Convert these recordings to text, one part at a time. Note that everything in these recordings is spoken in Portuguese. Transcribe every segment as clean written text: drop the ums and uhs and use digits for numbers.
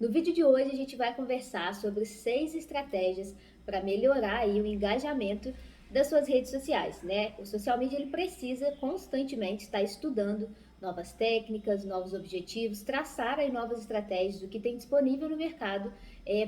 No vídeo de hoje a gente vai conversar sobre 6 estratégias para melhorar aí o engajamento das suas redes sociais, né? O social media ele precisa constantemente estar estudando novas técnicas, novos objetivos, traçar aí novas estratégias do que tem disponível no mercado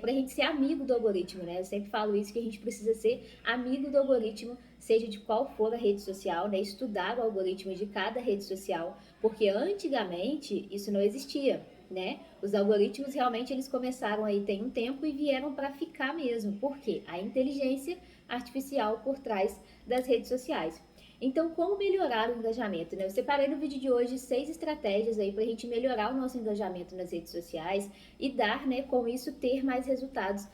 para a gente ser amigo do algoritmo, né? Eu sempre falo isso que a gente precisa ser amigo do algoritmo, seja de qual for a rede social, né? Estudar o algoritmo de cada rede social, porque antigamente isso não existia, né? Os algoritmos realmente eles começaram aí tem um tempo e vieram para ficar mesmo. Por quê? A inteligência artificial por trás das redes sociais. Então, como melhorar o engajamento, né? Eu separei no vídeo de hoje 6 estratégias aí para a gente melhorar o nosso engajamento nas redes sociais e dar, né, com isso, ter mais resultados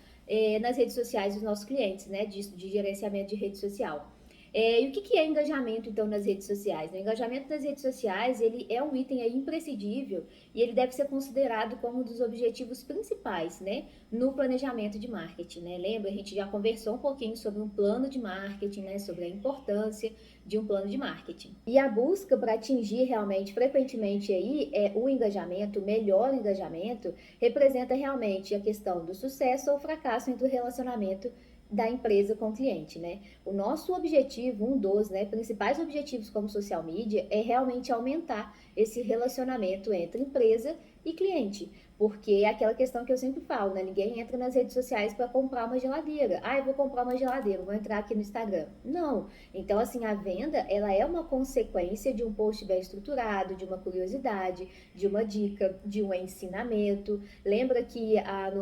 nas redes sociais dos nossos clientes, né, de gerenciamento de rede social. E o que é engajamento, então, nas redes sociais? O engajamento nas redes sociais, ele é um item aí imprescindível e ele deve ser considerado como um dos objetivos principais, né, no planejamento de marketing, né? Lembra, a gente já conversou um pouquinho sobre um plano de marketing, né, sobre a importância de um plano de marketing. E a busca para atingir realmente, frequentemente aí, o engajamento, o melhor engajamento, representa realmente a questão do sucesso ou fracasso entre o relacionamento da empresa com o cliente, né? O nosso objetivo, um dos, né, principais objetivos como social media é realmente aumentar esse relacionamento entre empresa e cliente, porque é aquela questão que eu sempre falo, né? Ninguém entra nas redes sociais para comprar uma geladeira. Ah, eu vou comprar uma geladeira, vou entrar aqui no Instagram. Não. Então, assim, a venda, ela é uma consequência de um post bem estruturado, de uma curiosidade, de uma dica, de um ensinamento. Lembra que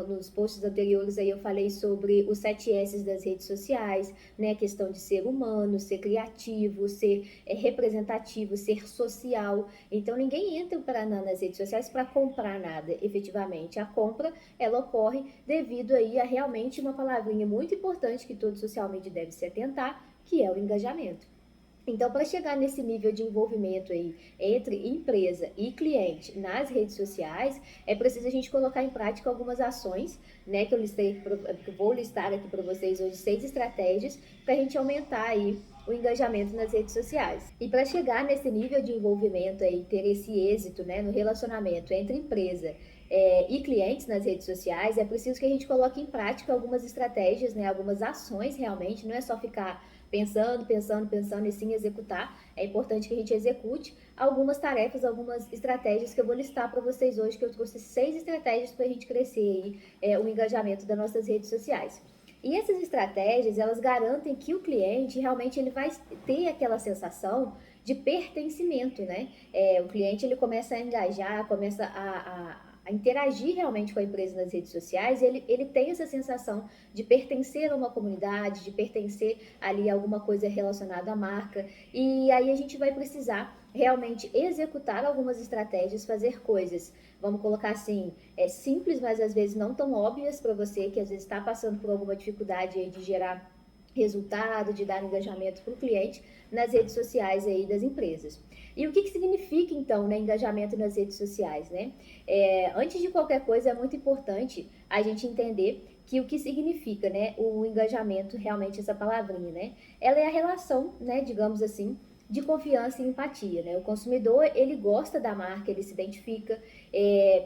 nos posts anteriores aí eu falei sobre os 7 S's das redes sociais, né? A questão de ser humano, ser criativo, ser representativo, ser social. Então ninguém entra nas redes sociais para comprar nada, efetivamente. A compra, ela ocorre devido aí a realmente uma palavrinha muito importante que todo social media deve se atentar, que é o engajamento. Então, para chegar nesse nível de envolvimento aí entre empresa e cliente nas redes sociais, é preciso a gente colocar em prática algumas ações, né, que eu vou listar aqui para vocês hoje 6 estratégias para a gente aumentar aí o engajamento nas redes sociais. E para chegar nesse nível de envolvimento aí, ter esse êxito, né, no relacionamento entre empresa e clientes nas redes sociais, é preciso que a gente coloque em prática algumas estratégias, né, algumas ações realmente, não é só ficar pensando e sim executar. É importante que a gente execute algumas tarefas, algumas estratégias que eu vou listar para vocês hoje, que eu trouxe 6 estratégias para a gente crescer aí, o engajamento das nossas redes sociais. E essas estratégias, elas garantem que o cliente realmente ele vai ter aquela sensação de pertencimento, né? O cliente ele começa a engajar, começa a interagir realmente com a empresa nas redes sociais, ele tem essa sensação de pertencer a uma comunidade, de pertencer ali a alguma coisa relacionada à marca. E aí a gente vai precisar realmente executar algumas estratégias, fazer coisas, vamos colocar assim, simples, mas às vezes não tão óbvias para você, que às vezes está passando por alguma dificuldade aí de gerar resultado, de dar engajamento para o cliente nas redes sociais aí das empresas. E o que significa então, né, engajamento nas redes sociais, né? Antes de qualquer coisa é muito importante a gente entender que o que significa, né, o engajamento, realmente essa palavrinha, né? Ela é a relação, né, digamos assim, de confiança e empatia, né? O consumidor, ele gosta da marca, ele se identifica,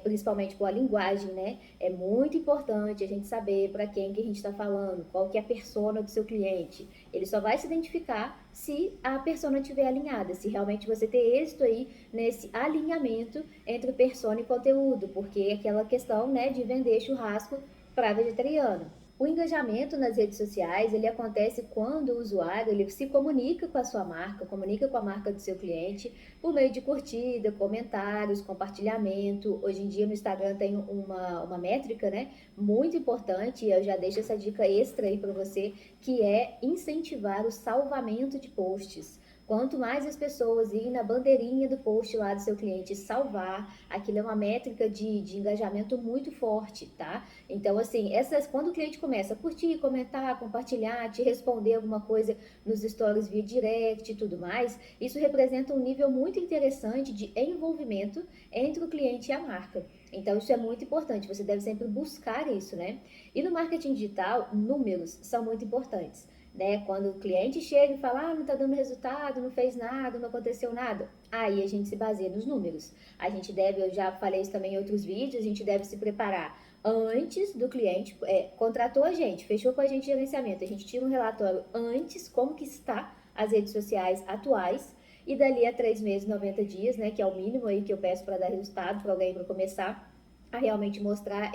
principalmente com a linguagem, né? É muito importante a gente saber para quem que a gente está falando, qual que é a persona do seu cliente. Ele só vai se identificar se a persona estiver alinhada, se realmente você ter êxito aí nesse alinhamento entre persona e conteúdo, porque é aquela questão, né, de vender churrasco para vegetariano. O engajamento nas redes sociais, ele acontece quando o usuário ele se comunica com a sua marca, comunica com a marca do seu cliente por meio de curtida, comentários, compartilhamento. Hoje em dia no Instagram tem uma métrica, né, muito importante, e eu já deixo essa dica extra aí para você, que é incentivar o salvamento de posts. Quanto mais as pessoas irem na bandeirinha do post lá do seu cliente salvar, aquilo é uma métrica de engajamento muito forte, tá? Então, assim, quando o cliente começa a curtir, comentar, compartilhar, te responder alguma coisa nos stories via direct e tudo mais, isso representa um nível muito interessante de envolvimento entre o cliente e a marca. Então, isso é muito importante, você deve sempre buscar isso, né? E no marketing digital, números são muito importantes. Né? Quando o cliente chega e fala, não está dando resultado, não fez nada, não aconteceu nada, aí a gente se baseia nos números. A gente deve, eu já falei isso também em outros vídeos, a gente deve se preparar antes do cliente, contratou a gente, fechou com a gente gerenciamento, a gente tira um relatório antes, como que está as redes sociais atuais, e dali a 3 meses, 90 dias, né, que é o mínimo aí que eu peço para dar resultado para alguém para começar a realmente mostrar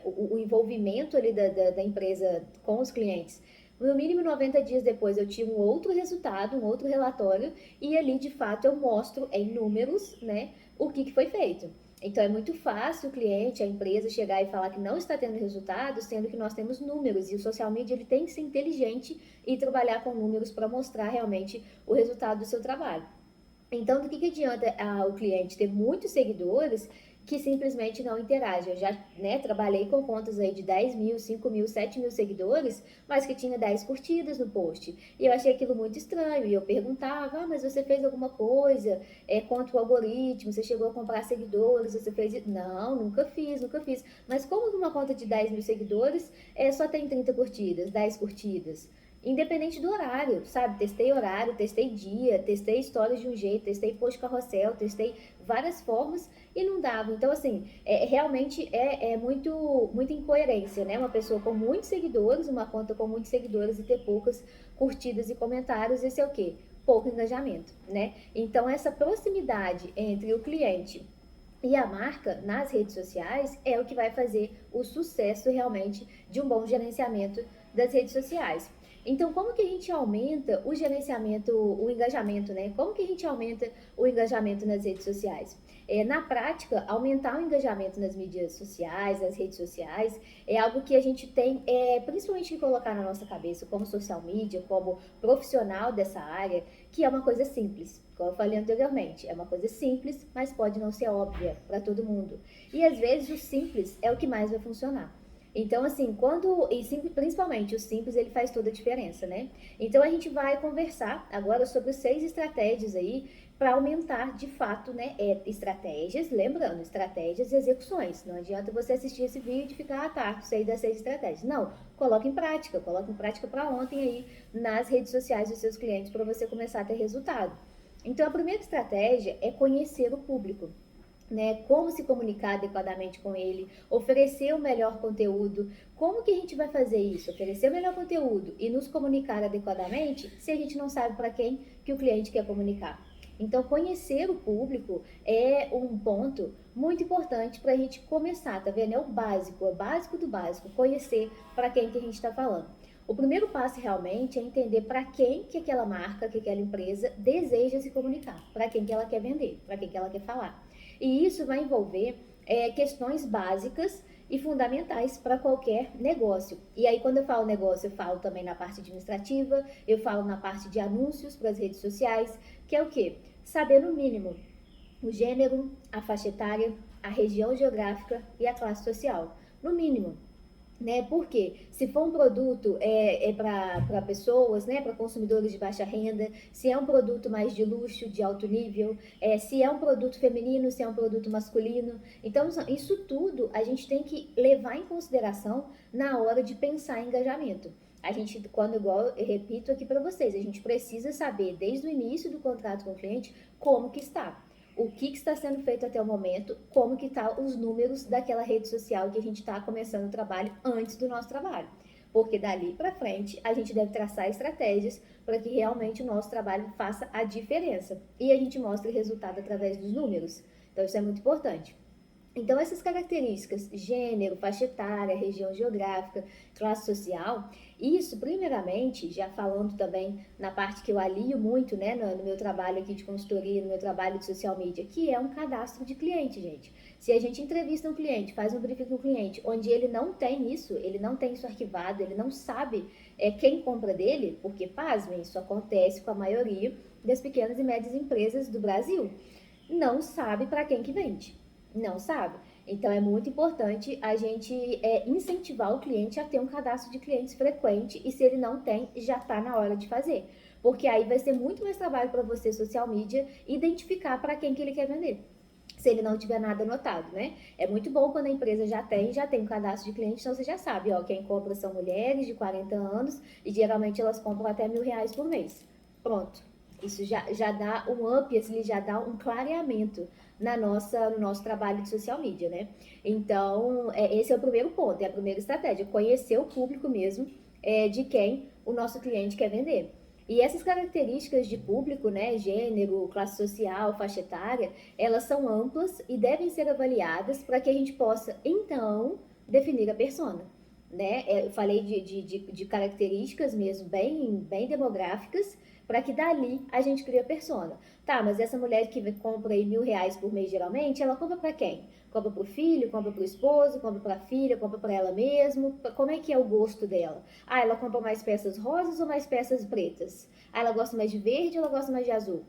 o envolvimento ali da empresa com os clientes. No mínimo 90 dias depois eu tiro um outro resultado, um outro relatório, e ali de fato eu mostro em números, né, o que foi feito. Então é muito fácil o cliente, a empresa chegar e falar que não está tendo resultado, sendo que nós temos números, e o social media ele tem que ser inteligente e trabalhar com números para mostrar realmente o resultado do seu trabalho. Então, do que adianta o cliente ter muitos seguidores que simplesmente não interage? Eu já, né, trabalhei com contas aí de 10 mil, 5 mil, 7 mil seguidores, mas que tinha 10 curtidas no post. E eu achei aquilo muito estranho. E eu perguntava, mas você fez alguma coisa contra o algoritmo? Você chegou a comprar seguidores? Você fez... Não, nunca fiz, nunca fiz. Mas como que uma conta de 10 mil seguidores só tem 30 curtidas, 10 curtidas? Independente do horário, sabe? Testei horário, testei dia, testei histórias de um jeito, testei post carrossel, testei várias formas e não dava. Então, assim, realmente é muita incoerência, né? Uma pessoa com muitos seguidores, uma conta com muitos seguidores e ter poucas curtidas e comentários, esse é o quê? Pouco engajamento, né? Então, essa proximidade entre o cliente e a marca nas redes sociais é o que vai fazer o sucesso realmente de um bom gerenciamento das redes sociais. Então, como que a gente aumenta o gerenciamento, o engajamento, né? Como que a gente aumenta o engajamento nas redes sociais? Na prática, aumentar o engajamento nas mídias sociais, nas redes sociais, é algo que a gente tem, principalmente que colocar na nossa cabeça, como social media, como profissional dessa área, que é uma coisa simples. Como eu falei anteriormente, é uma coisa simples, mas pode não ser óbvia para todo mundo. E às vezes o simples é o que mais vai funcionar. Então, assim, principalmente o simples, ele faz toda a diferença, né? Então, a gente vai conversar agora sobre 6 estratégias aí para aumentar, de fato, né? Estratégias, lembrando, estratégias e execuções. Não adianta você assistir esse vídeo e ficar, tá, sei das 6 estratégias. Não, coloque em prática para ontem aí nas redes sociais dos seus clientes para você começar a ter resultado. Então, a primeira estratégia é conhecer o público. Né, como se comunicar adequadamente com ele, oferecer o melhor conteúdo. Como que a gente vai fazer isso? Oferecer o melhor conteúdo e nos comunicar adequadamente se a gente não sabe para quem que o cliente quer comunicar. Então, conhecer o público é um ponto muito importante para a gente começar, tá vendo? É o básico do básico, conhecer para quem que a gente está falando. O primeiro passo realmente é entender para quem que aquela marca, que aquela empresa deseja se comunicar, para quem que ela quer vender, para quem que ela quer falar. E isso vai envolver questões básicas e fundamentais para qualquer negócio. E aí, quando eu falo negócio, eu falo também na parte administrativa, eu falo na parte de anúncios para as redes sociais, que é o quê? Saber no mínimo o gênero, a faixa etária, a região geográfica e a classe social. No mínimo, né? Porque se for um produto para pessoas, né? Para consumidores de baixa renda, se é um produto mais de luxo, de alto nível, se é um produto feminino, se é um produto masculino. Então, isso tudo a gente tem que levar em consideração na hora de pensar em engajamento. A gente, quando igual eu repito aqui para vocês, a gente precisa saber desde o início do contrato com o cliente como que está, o que está sendo feito até o momento, como que tá os números daquela rede social que a gente está começando o trabalho antes do nosso trabalho. Porque dali para frente a gente deve traçar estratégias para que realmente o nosso trabalho faça a diferença e a gente mostre resultado através dos números. Então isso é muito importante. Então, essas características, gênero, faixa etária, região geográfica, classe social, isso, primeiramente, já falando também na parte que eu alio muito, né, no meu trabalho aqui de consultoria, no meu trabalho de social media, que é um cadastro de cliente, gente. Se a gente entrevista um cliente, faz um briefing com o cliente, onde ele não tem isso, ele não tem isso arquivado, ele não sabe quem compra dele, porque, pasmem, isso acontece com a maioria das pequenas e médias empresas do Brasil. Não sabe para quem que vende. Não sabe? Então é muito importante a gente incentivar o cliente a ter um cadastro de clientes frequente e se ele não tem, já está na hora de fazer. Porque aí vai ser muito mais trabalho para você, social media, identificar para quem que ele quer vender. Se ele não tiver nada anotado, né? É muito bom quando a empresa já tem um cadastro de clientes, então você já sabe, ó, quem compra são mulheres de 40 anos e geralmente elas compram até R$ 1.000 por mês. Pronto. Isso já dá um up, assim, já dá um clareamento no nosso trabalho de social media, né? Então, esse é o primeiro ponto, é a primeira estratégia, conhecer o público mesmo de quem o nosso cliente quer vender. E essas características de público, né, gênero, classe social, faixa etária, elas são amplas e devem ser avaliadas para que a gente possa, então, definir a persona. Né? Eu falei de características mesmo bem demográficas, para que dali a gente cria a persona. Tá, mas essa mulher que compra aí R$ 1.000 por mês geralmente, ela compra para quem? Compra para o filho, compra para o esposo, compra para a filha, compra para ela mesma? Como é que é o gosto dela? Ah, ela compra mais peças rosas ou mais peças pretas? Ah, ela gosta mais de verde ou ela gosta mais de azul?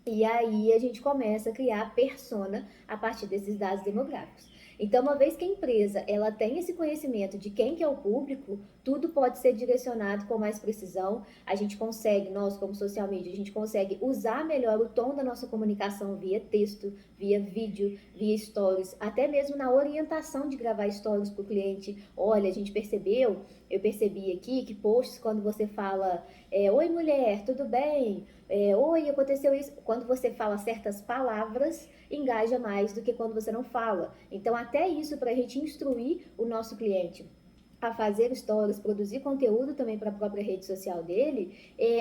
E aí a gente começa a criar a persona a partir desses dados demográficos. Então, uma vez que a empresa ela tem esse conhecimento de quem que é o público, tudo pode ser direcionado com mais precisão. A gente consegue, nós como social media, a gente consegue usar melhor o tom da nossa comunicação via texto, via vídeo, via stories, até mesmo na orientação de gravar stories para o cliente. Olha, a gente percebeu, eu percebi aqui que posts quando você fala, oi mulher, tudo bem? Oi, aconteceu isso. Quando você fala certas palavras, engaja mais do que quando você não fala. Então, até isso para a gente instruir o nosso cliente a fazer stories, produzir conteúdo também para a própria rede social dele,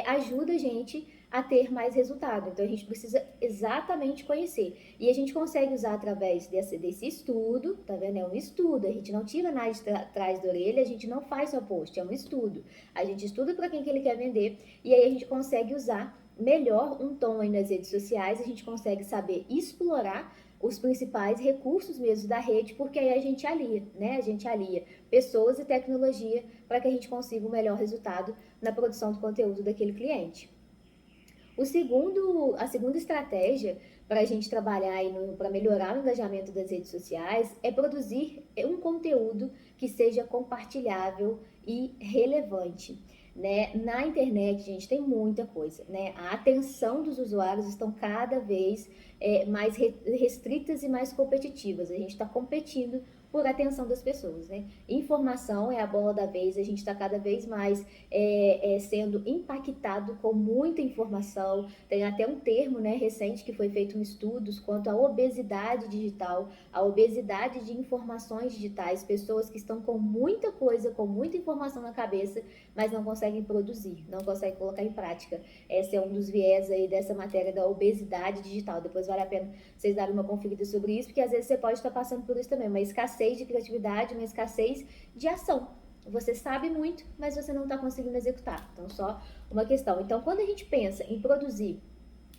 ajuda a gente a ter mais resultado. Então a gente precisa exatamente conhecer. E a gente consegue usar através desse estudo, tá vendo? É um estudo, a gente não tira nada de trás da orelha, a gente não faz só post, é um estudo. A gente estuda para quem que ele quer vender e aí a gente consegue usar melhor um tom aí nas redes sociais, a gente consegue saber explorar os principais recursos mesmo da rede, porque aí a gente alia, né? A gente alia pessoas e tecnologia para que a gente consiga o melhor resultado na produção do conteúdo daquele cliente. A segunda estratégia para a gente trabalhar para melhorar o engajamento das redes sociais é produzir um conteúdo que seja compartilhável e relevante. Né? Na internet, gente, tem muita coisa, né? A atenção dos usuários estão cada vez mais restritas e mais competitivas. A gente está competindo por atenção das pessoas, né? Informação é a bola da vez, a gente está cada vez mais sendo impactado com muita informação. Tem até um termo, né, recente que foi feito um estudo quanto à obesidade digital, a obesidade de informações digitais, pessoas que estão com muita coisa, com muita informação na cabeça, mas não conseguem produzir, não conseguem colocar em prática. Esse é um dos viés aí dessa matéria da obesidade digital. Depois vale a pena vocês darem uma conferida sobre isso, porque às vezes você pode estar passando por isso também, uma escassez de criatividade, uma escassez de ação. Você sabe muito, mas você não está conseguindo executar. Então, só uma questão. Então, quando a gente pensa em produzir,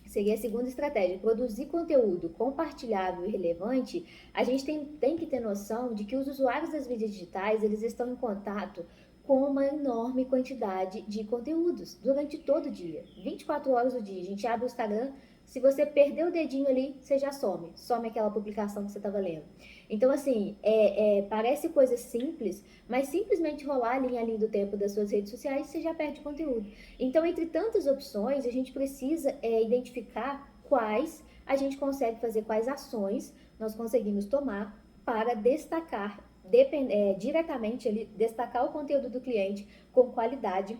seria a segunda estratégia, produzir conteúdo compartilhável e relevante, a gente tem que ter noção de que os usuários das mídias digitais, eles estão em contato com uma enorme quantidade de conteúdos durante todo o dia, 24 horas do dia. A gente abre o Instagram, se você perder o dedinho ali, você já some aquela publicação que você estava lendo. Então, assim, parece coisa simples, mas simplesmente rolar a linha do tempo das suas redes sociais, você já perde conteúdo. Então, entre tantas opções, a gente precisa identificar quais a gente consegue fazer, quais ações nós conseguimos tomar para destacar diretamente ali, destacar o conteúdo do cliente com qualidade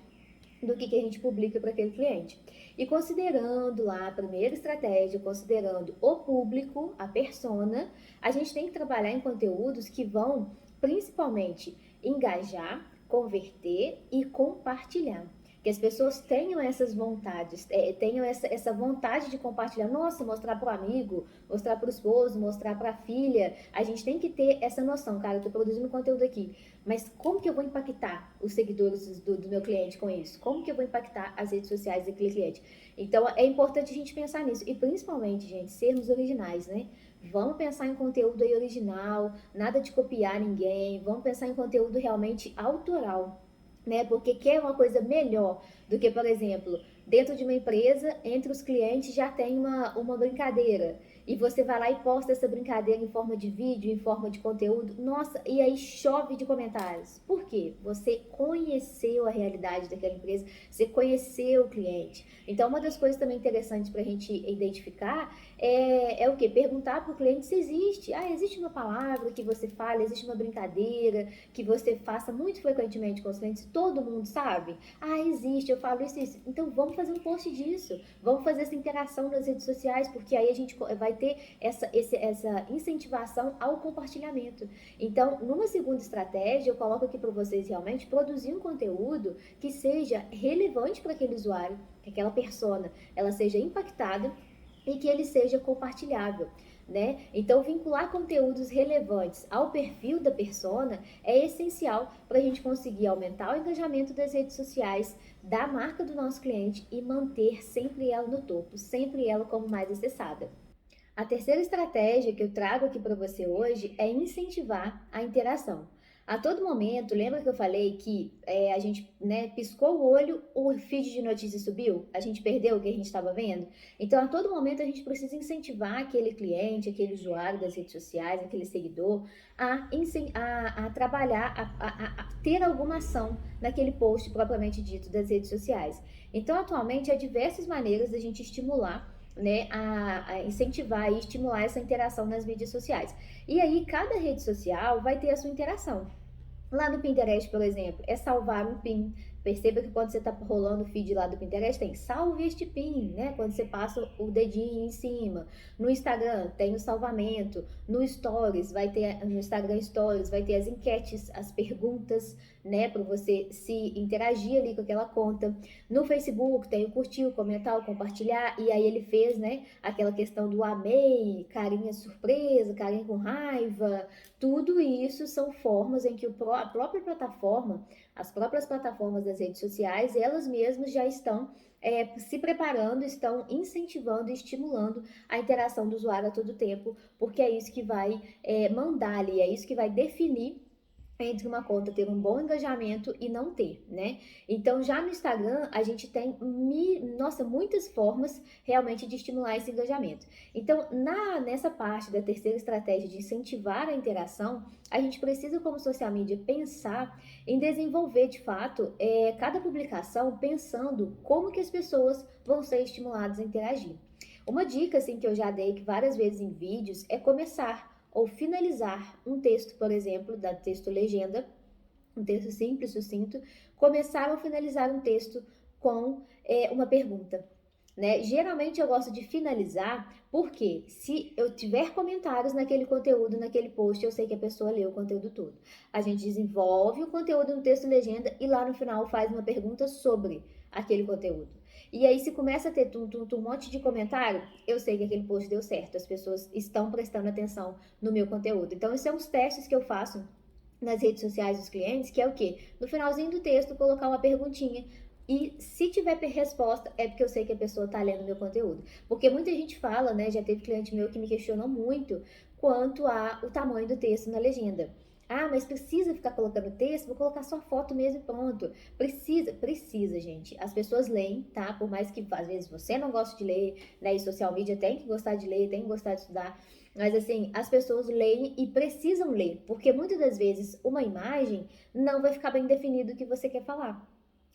do que a gente publica para aquele cliente. E considerando lá a primeira estratégia, considerando o público, a persona, a gente tem que trabalhar em conteúdos que vão principalmente engajar, converter e compartilhar. Que as pessoas tenham essas vontades, tenham essa vontade de compartilhar. Nossa, mostrar para o amigo, mostrar para o esposo, mostrar para a filha. A gente tem que ter essa noção, cara, eu estou produzindo conteúdo aqui, mas como que eu vou impactar os seguidores do meu cliente com isso? Como que eu vou impactar as redes sociais daquele cliente? Então, é importante a gente pensar nisso. E principalmente, gente, sermos originais, né? Vamos pensar em conteúdo aí original, nada de copiar ninguém. Vamos pensar em conteúdo realmente autoral, né? Porque quer uma coisa melhor do que, por exemplo, dentro de uma empresa, entre os clientes já tem uma brincadeira. e você vai lá e posta essa brincadeira em forma de vídeo, em forma de conteúdo, nossa, e aí chove de comentários. Por quê? Você conheceu a realidade daquela empresa, você conheceu o cliente. Então, uma das coisas também interessantes para a gente identificar é o quê? Perguntar para o cliente se existe. Ah, existe uma palavra que você fala, existe uma brincadeira que você faça muito frequentemente com os clientes, todo mundo sabe? Ah, existe, eu falo isso e isso. Então, vamos fazer um post disso. Vamos fazer essa interação nas redes sociais, porque aí a gente vai ter essa incentivação ao compartilhamento. Então, numa segunda estratégia, eu coloco aqui para vocês realmente produzir um conteúdo que seja relevante para aquele usuário, que aquela persona ela seja impactada e que ele seja compartilhável. Né? Então, vincular conteúdos relevantes ao perfil da persona é essencial para a gente conseguir aumentar o engajamento das redes sociais, da marca do nosso cliente e manter sempre ela no topo, sempre ela como mais acessada. A terceira estratégia que eu trago aqui para você hoje é incentivar a interação. A todo momento, lembra que eu falei que a gente piscou o olho, o feed de notícias subiu? A gente perdeu o que a gente estava vendo? Então, a todo momento, a gente precisa incentivar aquele cliente, aquele usuário das redes sociais, aquele seguidor, a trabalhar, a ter alguma ação naquele post propriamente dito das redes sociais. Então, atualmente, há diversas maneiras da gente estimular a incentivar e estimular essa interação nas mídias sociais. E aí, cada rede social vai ter a sua interação. Lá no Pinterest, por exemplo, é salvar um pin. Perceba que quando você está rolando o feed lá do Pinterest, tem salve este pin, né? Quando você passa o dedinho em cima. No Instagram, tem o salvamento. No Stories, no Instagram Stories, vai ter as enquetes, as perguntas, né? Para você se interagir ali com aquela conta. No Facebook, tem o curtir, o comentar, o compartilhar. E aí ele fez, né? Aquela questão do amei, carinha surpresa, carinha com raiva. Tudo isso são formas em que a própria plataforma, as próprias plataformas das redes sociais, elas mesmas já estão se preparando, estão incentivando e estimulando a interação do usuário a todo tempo, porque é isso que vai mandar ali, é isso que vai definir entre uma conta ter um bom engajamento e não ter, né? Então, já no Instagram, a gente tem, muitas formas realmente de estimular esse engajamento. Então, nessa parte da terceira estratégia de incentivar a interação, a gente precisa, como social media, pensar em desenvolver, de fato, cada publicação pensando como que as pessoas vão ser estimuladas a interagir. Uma dica, assim, que eu já dei várias vezes em vídeos é começar ou finalizar um texto, por exemplo, da texto legenda, um texto simples, sucinto, começar ou finalizar um texto com uma pergunta. Né? Geralmente eu gosto de finalizar porque se eu tiver comentários naquele conteúdo, naquele post, eu sei que a pessoa leu o conteúdo todo. A gente desenvolve o conteúdo no texto legenda e lá no final faz uma pergunta sobre aquele conteúdo. E aí, se começa a ter um monte de comentário, eu sei que aquele post deu certo, as pessoas estão prestando atenção no meu conteúdo. Então, esses são os testes que eu faço nas redes sociais dos clientes, que é o quê? No finalzinho do texto, colocar uma perguntinha. E se tiver resposta, é porque eu sei que a pessoa está lendo meu conteúdo. Porque muita gente fala, né? Já teve cliente meu que me questionou muito quanto ao tamanho do texto na legenda. Ah, mas precisa ficar colocando texto? Vou colocar só foto mesmo e pronto. Precisa, gente. As pessoas leem, tá? Por mais que às vezes você não goste de ler, né? E social media tem que gostar de ler, tem que gostar de estudar. Mas assim, as pessoas leem e precisam ler, porque muitas das vezes uma imagem não vai ficar bem definido o que você quer falar.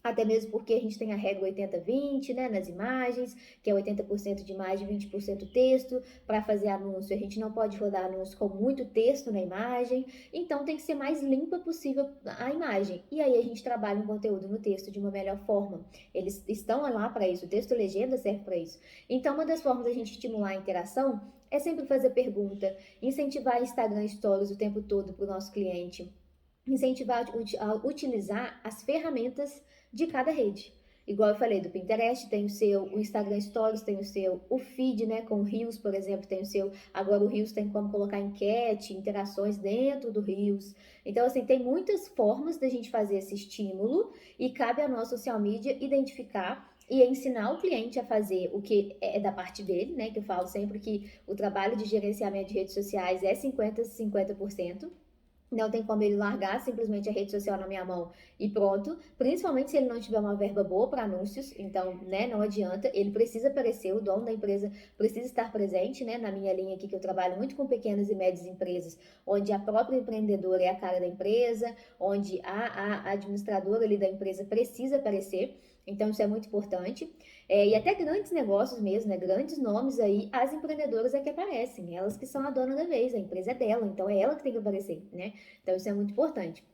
Até mesmo porque a gente tem a regra 80-20, né, nas imagens, que é 80% de imagem, 20% texto. Para fazer anúncio, a gente não pode rodar anúncio com muito texto na imagem, então tem que ser mais limpa possível a imagem. E aí a gente trabalha um conteúdo no texto de uma melhor forma. Eles estão lá para isso, o texto legenda serve para isso. Então, uma das formas da gente estimular a interação é sempre fazer pergunta, incentivar Instagram Stories o tempo todo para o nosso cliente, incentivar a utilizar as ferramentas de cada rede. Igual eu falei, do Pinterest tem o seu, o Instagram Stories tem o seu, o feed, né, com o Reels, por exemplo, tem o seu. Agora o Reels tem como colocar enquete, interações dentro do Reels. Então, assim, tem muitas formas da gente fazer esse estímulo e cabe a nós, social media, identificar e ensinar o cliente a fazer o que é da parte dele, né, que eu falo sempre que o trabalho de gerenciamento de redes sociais é 50-50%. Não tem como ele largar simplesmente a rede social na minha mão e pronto. Principalmente se ele não tiver uma verba boa para anúncios. Então, né, não adianta. Ele precisa aparecer, o dono da empresa precisa estar presente, né? Na minha linha aqui, que eu trabalho muito com pequenas e médias empresas, onde a própria empreendedora é a cara da empresa, onde a administradora ali da empresa precisa aparecer. Então, isso é muito importante. E até grandes negócios mesmo, né? Grandes nomes aí, as empreendedoras é que aparecem. Elas que são a dona da vez, a empresa é dela, então é ela que tem que aparecer, né? Então isso é muito importante.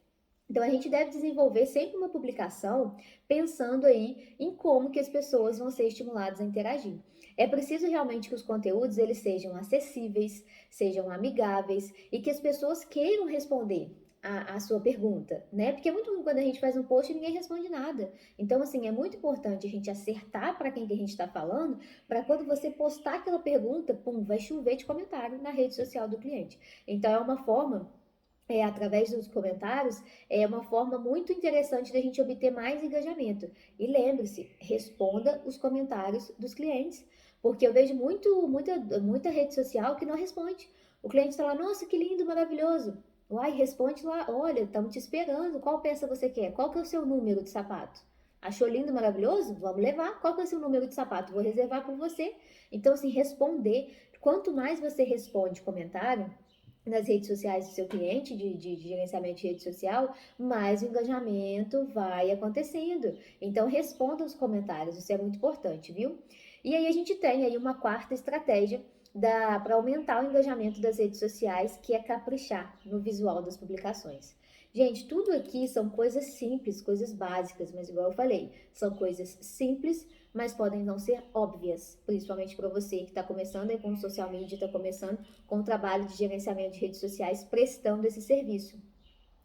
Então a gente deve desenvolver sempre uma publicação pensando aí em como que as pessoas vão ser estimuladas a interagir. É preciso realmente que os conteúdos eles sejam acessíveis, sejam amigáveis e que as pessoas queiram responder a sua pergunta, né? Porque é muito ruim quando a gente faz um post e ninguém responde nada. Então, assim, é muito importante a gente acertar para quem que a gente está falando, para quando você postar aquela pergunta, pum, vai chover de comentário na rede social do cliente. Então, é uma forma através dos comentários, é uma forma muito interessante da gente obter mais engajamento. E lembre-se, responda os comentários dos clientes, porque eu vejo muita rede social que não responde. O cliente está lá, nossa, que lindo, maravilhoso. Uai, responde lá, olha, estamos te esperando, qual peça você quer? Qual que é o seu número de sapato? Achou lindo, maravilhoso? Vamos levar. Qual que é o seu número de sapato? Vou reservar por você. Então, assim, responder. Quanto mais você responde comentário, nas redes sociais do seu cliente, de gerenciamento de rede social, mais o engajamento vai acontecendo. Então, responda os comentários, isso é muito importante, viu? E aí a gente tem aí uma quarta estratégia para aumentar o engajamento das redes sociais, que é caprichar no visual das publicações. Gente, tudo aqui são coisas simples, coisas básicas, mas igual eu falei, são coisas simples, mas podem não ser óbvias, principalmente para você que está começando aí com o social media, está começando com o trabalho de gerenciamento de redes sociais, prestando esse serviço.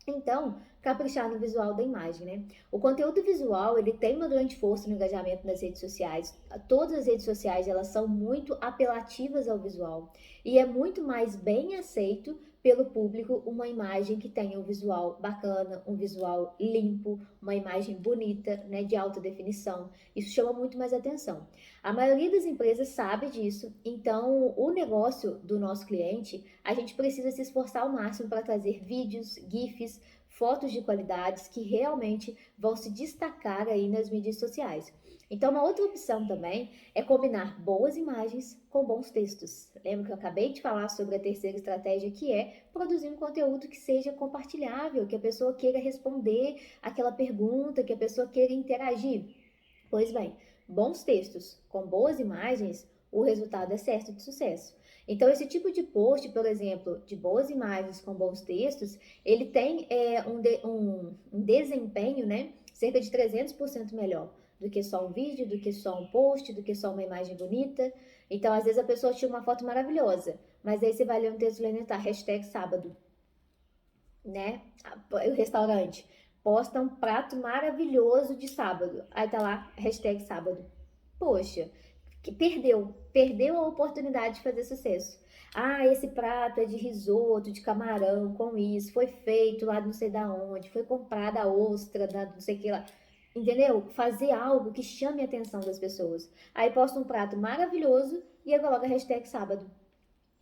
Então, caprichar no visual da imagem, né? O conteúdo visual, ele tem uma grande força no engajamento nas redes sociais. Todas as redes sociais, elas são muito apelativas ao visual. E é muito mais bem aceito pelo público uma imagem que tenha um visual bacana, um visual limpo, uma imagem bonita, né, de alta definição. Isso chama muito mais atenção. A maioria das empresas sabe disso, então o negócio do nosso cliente, a gente precisa se esforçar ao máximo para trazer vídeos, GIFs, fotos de qualidades que realmente vão se destacar aí nas mídias sociais. Então, uma outra opção também é combinar boas imagens com bons textos. Lembra que eu acabei de falar sobre a terceira estratégia, que é produzir um conteúdo que seja compartilhável, que a pessoa queira responder aquela pergunta, que a pessoa queira interagir. Pois bem, bons textos com boas imagens, o resultado é certo de sucesso. Então, esse tipo de post, por exemplo, de boas imagens com bons textos, ele tem um desempenho, né, cerca de 300% melhor do que só um vídeo, do que só um post, do que só uma imagem bonita. Então, às vezes a pessoa tira uma foto maravilhosa, mas aí você vai ler um texto lá e tá, hashtag sábado, né? O restaurante posta um prato maravilhoso de sábado. Aí tá lá, hashtag sábado. Poxa, que perdeu a oportunidade de fazer sucesso. Ah, esse prato é de risoto, de camarão, com isso, foi feito lá não sei da onde, foi comprada a ostra, da não sei o que lá. Entendeu? Fazer algo que chame a atenção das pessoas. Aí posta um prato maravilhoso e aí coloca a hashtag sábado.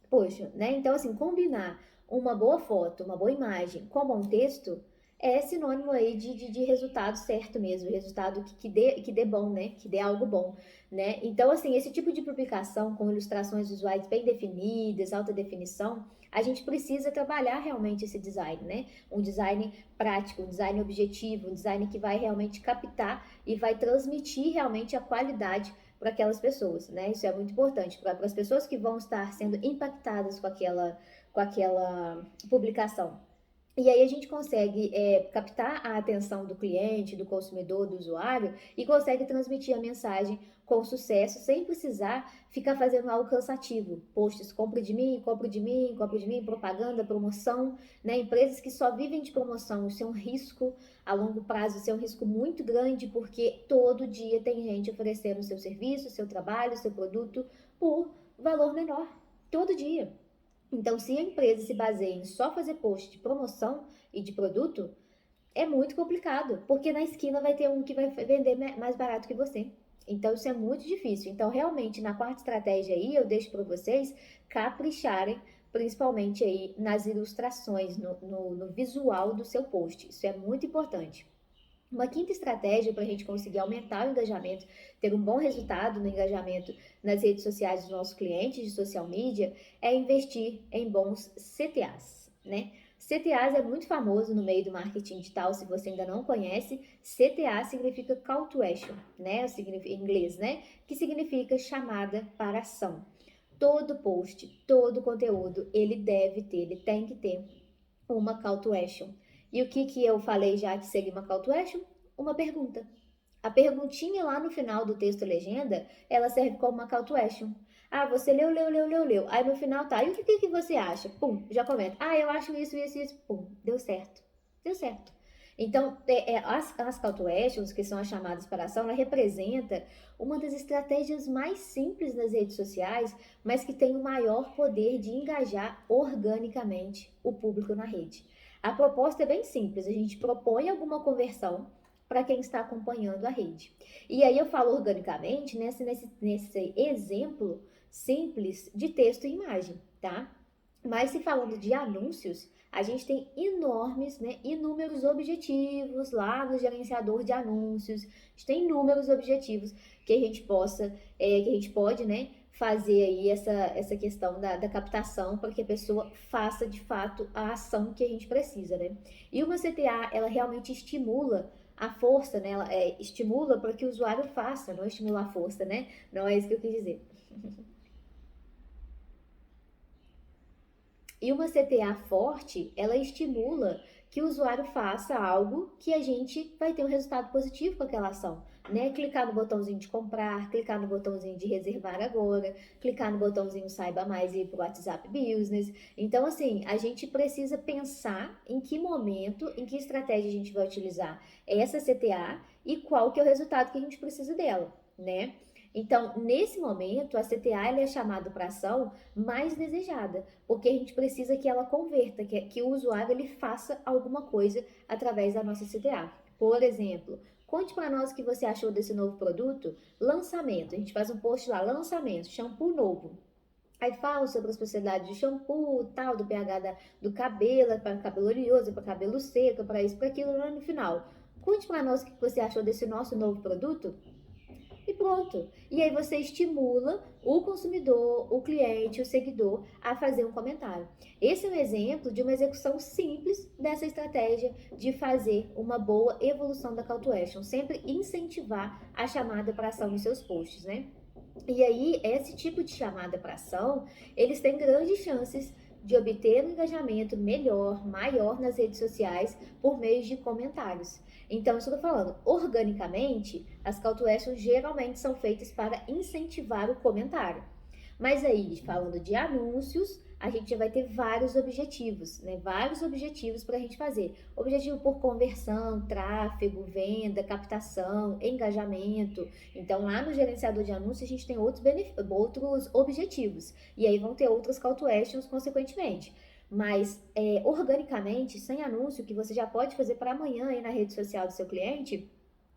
Poxa, né? Então, assim, combinar uma boa foto, uma boa imagem com bom texto é sinônimo aí de resultado certo mesmo, resultado que dê bom, né? Que dê algo bom, né? Então, assim, esse tipo de publicação com ilustrações visuais bem definidas, alta definição, a gente precisa trabalhar realmente esse design, né? Um design prático, um design objetivo, um design que vai realmente captar e vai transmitir realmente a qualidade para aquelas pessoas, né? Isso é muito importante para as pessoas que vão estar sendo impactadas com aquela publicação. E aí a gente consegue captar a atenção do cliente, do consumidor, do usuário e consegue transmitir a mensagem com sucesso sem precisar ficar fazendo algo cansativo. Posts, compre de mim, compre de mim, compre de mim, propaganda, promoção, né? Empresas que só vivem de promoção, isso é um risco a longo prazo, isso é um risco muito grande porque todo dia tem gente oferecendo seu serviço, seu trabalho, seu produto por valor menor. Todo dia. Então, se a empresa se baseia em só fazer post de promoção e de produto, é muito complicado, porque na esquina vai ter um que vai vender mais barato que você. Então, isso é muito difícil. Então, realmente, na quarta estratégia aí, eu deixo para vocês capricharem principalmente aí nas ilustrações, no visual do seu post. Isso é muito importante. Uma quinta estratégia para a gente conseguir aumentar o engajamento, ter um bom resultado no engajamento nas redes sociais dos nossos clientes de social media, é investir em bons CTAs, né? CTAs é muito famoso no meio do marketing digital, se você ainda não conhece. CTA significa Call to Action, né? Em inglês, né? Que significa chamada para ação. Todo post, todo conteúdo, ele tem que ter uma call to action. E o que eu falei já que seria uma call to action? Uma pergunta. A perguntinha lá no final do texto legenda, ela serve como uma call to action. Ah, você leu. Aí no final tá, e o que você acha? Pum, já comenta. Ah, eu acho isso. Pum, deu certo. Deu certo. Então, as call to actions, que são as chamadas para ação, ela representa uma das estratégias mais simples nas redes sociais, mas que tem o maior poder de engajar organicamente o público na rede. A proposta é bem simples, a gente propõe alguma conversão para quem está acompanhando a rede. E aí eu falo organicamente nesse exemplo simples de texto e imagem, tá? Mas se falando de anúncios, a gente tem inúmeros objetivos lá no gerenciador de anúncios. A gente tem inúmeros objetivos que a gente que a gente pode, né, fazer aí essa questão da captação para que a pessoa faça de fato a ação que a gente precisa, né? E uma CTA, ela realmente estimula a força, né? Ela estimula para que o usuário faça, não estimula a força, né? Não é isso que eu quis dizer. E uma CTA forte, ela estimula que o usuário faça algo que a gente vai ter um resultado positivo com aquela ação, né? Clicar no botãozinho de comprar, clicar no botãozinho de reservar agora, clicar no botãozinho saiba mais e ir para o WhatsApp Business. Então, assim, a gente precisa pensar em que momento, em que estratégia a gente vai utilizar essa CTA e qual que é o resultado que a gente precisa dela, né? Então, nesse momento, a CTA ela é chamada para ação mais desejada, porque a gente precisa que ela converta, que o usuário ele faça alguma coisa através da nossa CTA. Por exemplo, conte para nós o que você achou desse novo produto. Lançamento, a gente faz um post lá, lançamento, shampoo novo. Aí fala sobre as propriedades de shampoo, tal, do pH do cabelo, para cabelo oleoso, para cabelo seco, para isso, para aquilo lá no final. Conte para nós o que você achou desse nosso novo produto e pronto. E aí você estimula o consumidor, o cliente, o seguidor a fazer um comentário. Esse é um exemplo de uma execução simples dessa estratégia de fazer uma boa evolução da call to action, sempre incentivar a chamada para ação nos seus posts, né? E aí, esse tipo de chamada para ação, eles têm grandes chances de obter um engajamento melhor, maior nas redes sociais por meio de comentários. Então, isso que eu tô falando, organicamente, as call to action geralmente são feitas para incentivar o comentário. Mas aí, falando de anúncios, a gente já vai ter vários objetivos, né? Vários objetivos para a gente fazer. Objetivo por conversão, tráfego, venda, captação, engajamento. Então, lá no gerenciador de anúncios, a gente tem outros objetivos. E aí vão ter outras call to actions, consequentemente. Mas, organicamente, sem anúncio, que você já pode fazer para amanhã aí na rede social do seu cliente,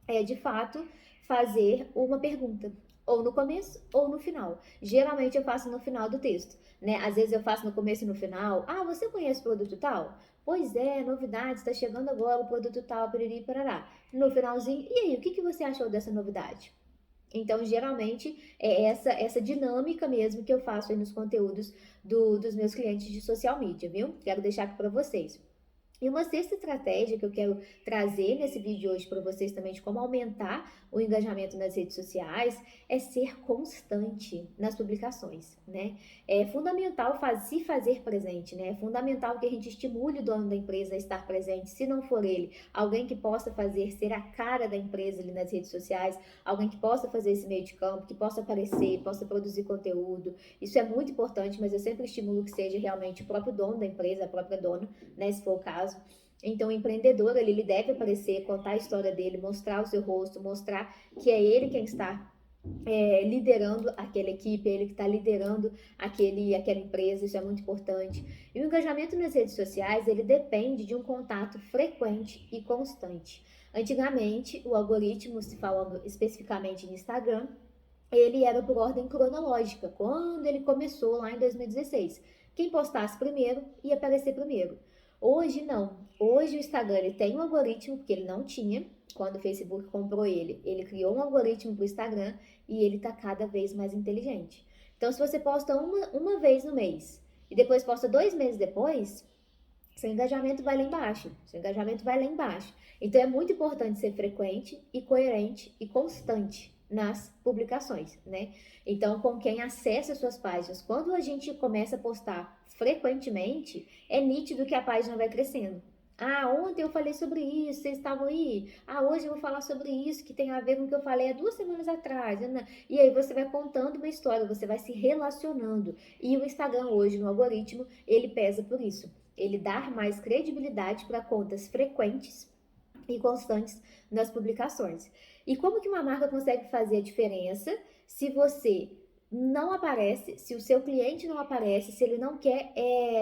é de fato fazer uma pergunta, ou no começo ou no final. Geralmente eu faço no final do texto, né? Às vezes eu faço no começo e no final. Ah, você conhece o produto tal? Pois é, novidade, está chegando agora o produto tal, piriri, parará. No finalzinho, e aí, o que você achou dessa novidade? Então, geralmente, é essa dinâmica mesmo que eu faço aí nos conteúdos dos meus clientes de social media, viu? Quero deixar aqui para vocês. E uma sexta estratégia que eu quero trazer nesse vídeo hoje para vocês também de como aumentar o engajamento nas redes sociais é ser constante nas publicações, né? É fundamental se fazer presente, né? É fundamental que a gente estimule o dono da empresa a estar presente, se não for ele, alguém que possa ser a cara da empresa ali nas redes sociais, alguém que possa fazer esse meio de campo, que possa aparecer, possa produzir conteúdo. Isso é muito importante, mas eu sempre estimulo que seja realmente o próprio dono da empresa, a própria dona, né? Se for o caso. Então, o empreendedor, ele deve aparecer, contar a história dele, mostrar o seu rosto, mostrar que é ele quem está liderando aquela equipe, é ele que está liderando aquela empresa, isso é muito importante. E o engajamento nas redes sociais, ele depende de um contato frequente e constante. Antigamente, o algoritmo, se falando especificamente no Instagram, ele era por ordem cronológica, quando ele começou lá em 2016. quem postasse primeiro ia aparecer primeiro. Hoje não. Hoje o Instagram ele tem um algoritmo, porque ele não tinha. Quando o Facebook comprou ele criou um algoritmo para o Instagram e ele está cada vez mais inteligente. Então, se você posta uma vez no mês e depois posta 2 meses depois, seu engajamento vai lá embaixo. Seu engajamento vai lá embaixo. Então, é muito importante ser frequente e coerente e constante nas publicações, né? Então, com quem acessa suas páginas, quando a gente começa a postar frequentemente, é nítido que a página vai crescendo. Ah, ontem eu falei sobre isso, vocês estavam aí. Ah, hoje eu vou falar sobre isso, que tem a ver com o que eu falei há 2 semanas atrás. Né? E aí você vai contando uma história, você vai se relacionando. E o Instagram hoje, no algoritmo, ele pesa por isso. Ele dá mais credibilidade para contas frequentes e constantes nas publicações. E como que uma marca consegue fazer a diferença se você não aparece, se o seu cliente não aparece, se ele não quer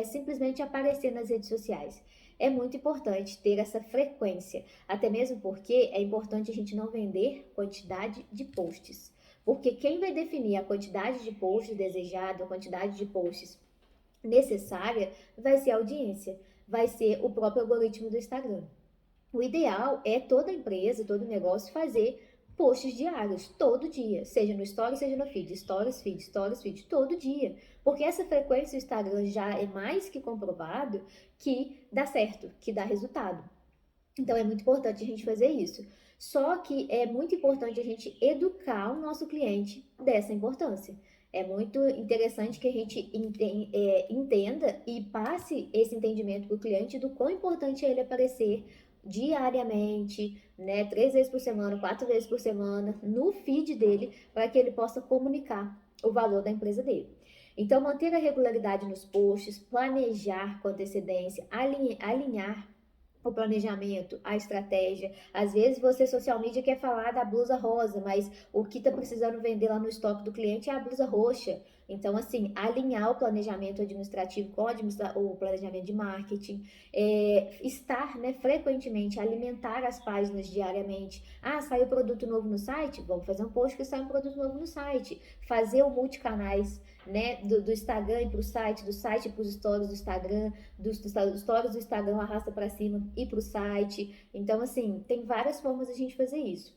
simplesmente aparecer nas redes sociais? É muito importante ter essa frequência, até mesmo porque é importante a gente não vender quantidade de posts. Porque quem vai definir a quantidade de posts desejado, a quantidade de posts necessária, vai ser a audiência, vai ser o próprio algoritmo do Instagram. O ideal é toda empresa, todo negócio fazer posts diários, todo dia, seja no Stories, seja no feed, Stories, feed, todo dia. Porque essa frequência do Instagram já é mais que comprovado que dá certo, que dá resultado. Então é muito importante a gente fazer isso. Só que é muito importante a gente educar o nosso cliente dessa importância. É muito interessante que a gente entenda e passe esse entendimento para o cliente do quão importante é ele aparecer diariamente, né, 3 vezes por semana, 4 vezes por semana, no feed dele, para que ele possa comunicar o valor da empresa dele. Então, manter a regularidade nos posts, planejar com antecedência, alinhar o planejamento, a estratégia. Às vezes você, social media, quer falar da blusa rosa, mas o que está precisando vender lá no estoque do cliente é a blusa roxa. Então, assim, alinhar o planejamento administrativo com o planejamento de marketing, estar, né, frequentemente, alimentar as páginas diariamente. Ah, saiu produto novo no site? Vamos fazer um post que sai um produto novo no site. Fazer o multicanais, né, do Instagram para o site, do site para os stories do Instagram, dos stories do Instagram arrasta para cima e para o site. Então, assim, tem várias formas de a gente fazer isso.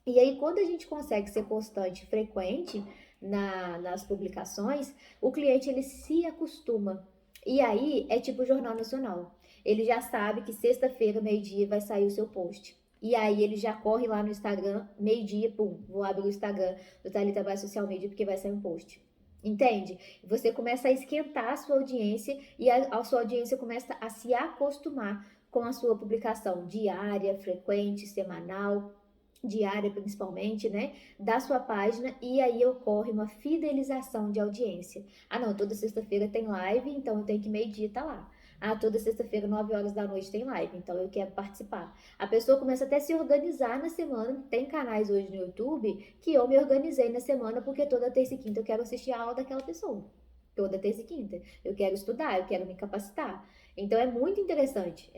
E aí, quando a gente consegue ser constante e frequente nas publicações, o cliente ele se acostuma. E aí, é tipo o Jornal Nacional. Ele já sabe que sexta-feira, meio-dia, vai sair o seu post. E aí, ele já corre lá no Instagram, meio-dia, pum, vou abrir o Instagram do Thalita Bay Social Media porque vai sair um post. Entende? Você começa a esquentar a sua audiência e a sua audiência começa a se acostumar com a sua publicação diária, frequente, semanal, diária principalmente, né, da sua página, e aí ocorre uma fidelização de audiência. Ah, não, toda sexta-feira tem live, então eu tenho que meio-dia estar lá. Ah, toda sexta-feira, 9 horas da noite tem live, então eu quero participar. A pessoa começa até a se organizar na semana. Tem canais hoje no YouTube que eu me organizei na semana porque toda terça e quinta eu quero assistir a aula daquela pessoa. Toda terça e quinta. Eu quero estudar, eu quero me capacitar. Então é muito interessante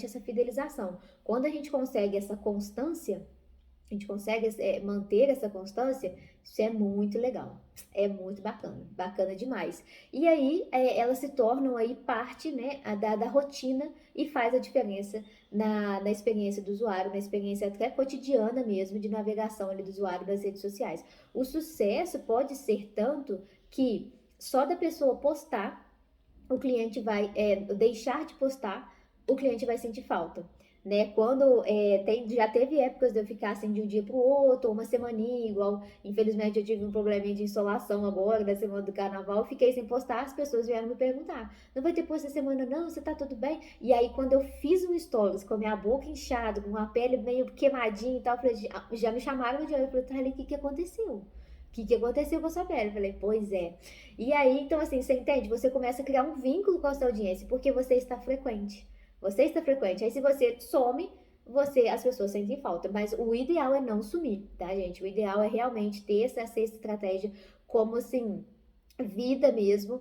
essa fidelização. Quando a gente consegue essa constância, a gente consegue manter essa constância, isso é muito legal, é muito bacana, bacana demais. E aí elas se tornam aí parte, né, da rotina e faz a diferença na experiência do usuário, na experiência até cotidiana mesmo de navegação ali do usuário das redes sociais. O sucesso pode ser tanto que só da pessoa postar, o cliente vai deixar de postar, o cliente vai sentir falta. Né? Quando já teve épocas de eu ficar assim de um dia para o outro, uma semaninha, igual infelizmente eu tive um probleminha de insolação agora, da semana do carnaval, eu fiquei sem postar, as pessoas vieram me perguntar, não vai ter post essa semana não, você tá tudo bem? E aí quando eu fiz um stories com a minha boca inchada, com a pele meio queimadinha e tal, eu falei, já me chamaram de olho, eu falei, o que aconteceu? O que aconteceu com a sua pele? Eu falei, pois é. E aí, então assim, você entende? Você começa a criar um vínculo com a sua audiência, porque você está frequente. Você está frequente. Aí se você some, as pessoas sentem falta. Mas o ideal é não sumir, tá, gente? O ideal é realmente ter essa estratégia como assim, vida mesmo.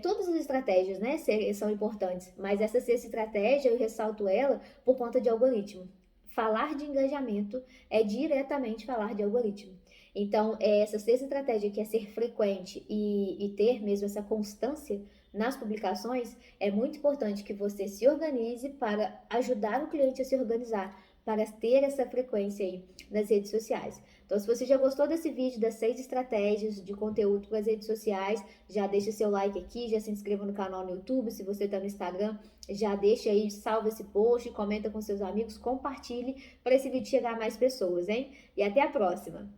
Todas as estratégias, né, são importantes. Mas essa sexta estratégia, eu ressalto ela por conta de algoritmo. Falar de engajamento é diretamente falar de algoritmo. Então, essa sexta estratégia que é ser frequente e ter mesmo essa constância nas publicações, é muito importante que você se organize para ajudar o cliente a se organizar, para ter essa frequência aí nas redes sociais. Então, se você já gostou desse vídeo das 6 estratégias de conteúdo para as redes sociais, já deixa seu like aqui, já se inscreva no canal no YouTube, se você está no Instagram, já deixa aí, salva esse post, comenta com seus amigos, compartilhe para esse vídeo chegar a mais pessoas, hein? E até a próxima!